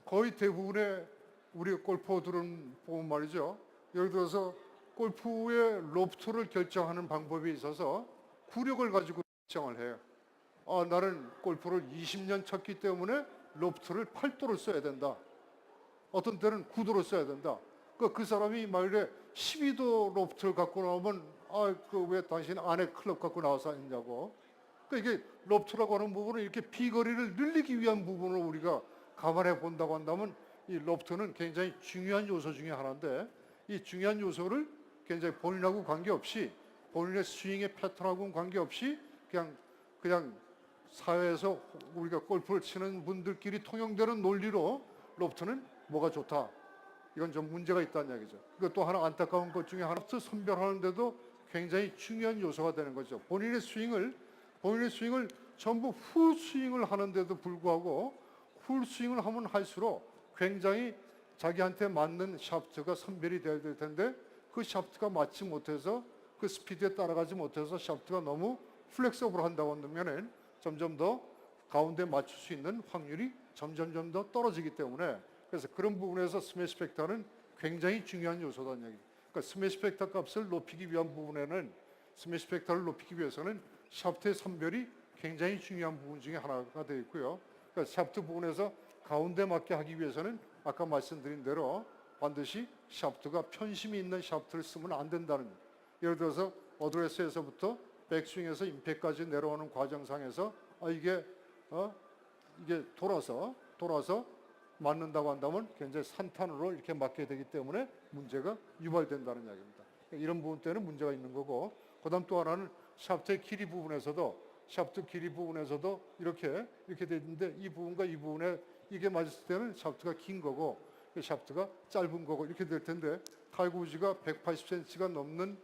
거의 대부분의 우리 골퍼들은 보면 말이죠. 예를 들어서 골프의 로프트를 결정하는 방법이 있어서 구력을 가지고 결정을 해요. 나는 골프를 20년 쳤기 때문에 로프트를 8도를 써야 된다. 어떤 때는 9도로 써야 된다. 그 사람이 만일에 12도 로프트를 갖고 나오면 왜 당신 안에 클럽 갖고 나와서 했냐고. 이게 로프트라고 하는 부분은 이렇게 비거리를 늘리기 위한 부분을 우리가 감안해 본다고 한다면 이 로프트는 굉장히 중요한 요소 중에 하나인데, 이 중요한 요소를 굉장히 본인하고 관계없이, 본인의 스윙의 패턴하고는 관계없이 그냥 사회에서 우리가 골프를 치는 분들끼리 통용되는 논리로 로프트는 뭐가 좋다, 이건 좀 문제가 있다는 얘기죠. 또 하나 안타까운 것 중에 하나, 선별하는데도 굉장히 중요한 요소가 되는 거죠. 본인의 스윙을 전부 풀스윙을 하는데도 불구하고 풀스윙을 하면 할수록 굉장히 자기한테 맞는 샤프트가 선별이 돼야 될 텐데, 그 샤프트가 맞지 못해서, 그 스피드에 따라가지 못해서 샤프트가 너무 플렉서블 한다고 한다면 점점 더 가운데 맞출 수 있는 확률이 점점 더 떨어지기 때문에, 그래서 그런 부분에서 스매시 팩터는 굉장히 중요한 요소다는 얘기. 그러니까 스매시 팩터 값을 높이기 위한 부분에는, 스매시 팩터를 높이기 위해서는 샤프트의 선별이 굉장히 중요한 부분 중에 하나가 되어 있고요. 그러니까 샤프트 부분에서 가운데 맞게 하기 위해서는 아까 말씀드린 대로 반드시 샤프트가 편심이 있는 샤프트를 쓰면 안 된다는, 예를 들어서 어드레스에서부터 백스윙에서 임팩트까지 내려오는 과정상에서 이게 돌아서 맞는다고 한다면 굉장히 산탄으로 이렇게 맞게 되기 때문에 문제가 유발된다는 이야기입니다. 이런 부분 때문에 문제가 있는 거고, 그다음 또 하나는 샤프트의 길이 부분에서도 이렇게 돼 있는데, 이 부분과 이 부분에 이게 맞았을 때는 샤프트가 긴 거고 샤프트가 짧은 거고 이렇게 될 텐데, 타이거 우즈가 180cm가 넘는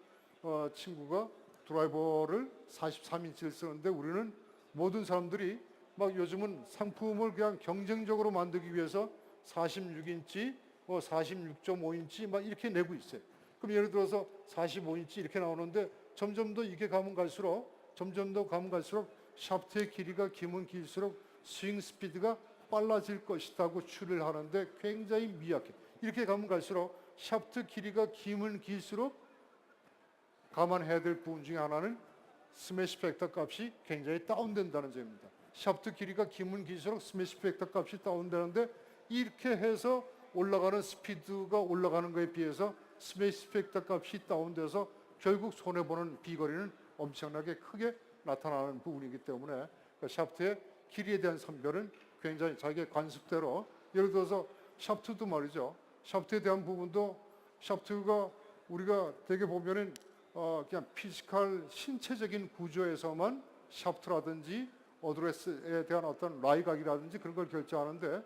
친구가 드라이버를 43인치를 쓰는데, 우리는 모든 사람들이 막 요즘은 상품을 그냥 경쟁적으로 만들기 위해서 46인치, 46.5인치 막 이렇게 내고 있어요. 그럼 예를 들어서 45인치 이렇게 나오는데, 점점 더 가면 갈수록 샤프트의 길이가 길면 길수록 스윙 스피드가 빨라질 것이라고 추리를 하는데 굉장히 미약해. 이렇게 가면 갈수록 샤프트 길이가 길면 길수록 감안해야 될 부분 중에 하나는 스매시 팩터 값이 굉장히 다운된다는 점입니다. 샤프트 길이가 길면 길수록 스매시 팩터 값이 다운되는데, 이렇게 해서 올라가는 스피드가 올라가는 것에 비해서 스매시 팩터 값이 다운돼서 결국 손해보는 비거리는 엄청나게 크게 나타나는 부분이기 때문에, 샤프트의 길이에 대한 선별은 굉장히 자기의 관습대로, 예를 들어서 샤프트도 말이죠. 샤프트에 대한 부분도, 샤프트가 우리가 되게 보면은 그냥 피지컬 신체적인 구조에서만 샤프트라든지 어드레스에 대한 어떤 라이각이라든지 그런 걸 결정하는데,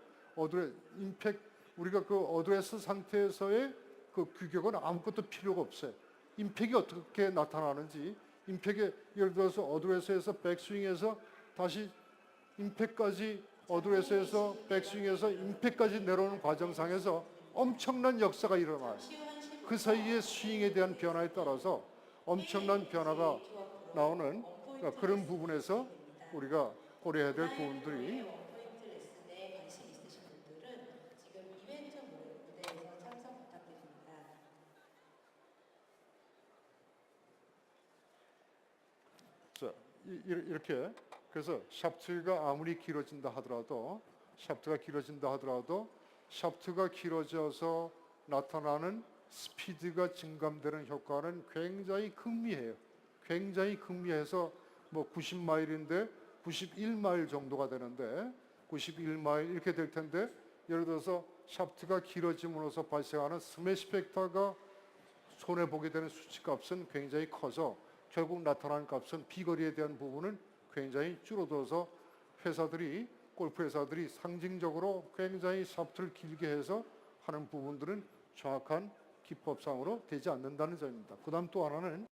우리가 그 어드레스 상태에서의 그 규격은 아무것도 필요가 없어요. 임팩이 어떻게 나타나는지, 임팩에 예를 들어서 어드레스에서 백스윙에서 다시 임팩까지, 어드레스에서 백스윙에서 임팩까지 내려오는 과정상에서 엄청난 역사가 일어나요. 그 사이에 스윙에 대한 변화에 따라서 엄청난 변화가 나오는, 그러니까 그런 부분에서 우리가 고려해야 될 부분들이, 원포인트 레슨에 관심 있으신 분들은 지금 이벤트 무대에서 참석 부탁드립니다. 자, 이렇게, 그래서 샤프트가 아무리 길어진다 하더라도, 샤프트가 길어져서 나타나는 스피드가 증감되는 효과는 굉장히 극미해요. 굉장히 극미해서 90마일인데 91마일 정도가 되는데, 91마일 이렇게 될 텐데, 예를 들어서 샤프트가 길어짐으로써 발생하는 스매시 팩터가 손해보게 되는 수치값은 굉장히 커서 결국 나타나는 값은 비거리에 대한 부분은 굉장히 줄어들어서 골프 회사들이 상징적으로 굉장히 샤프트를 길게 해서 하는 부분들은 정확한 기법상으로 되지 않는다는 점입니다. 그 다음 또 하나는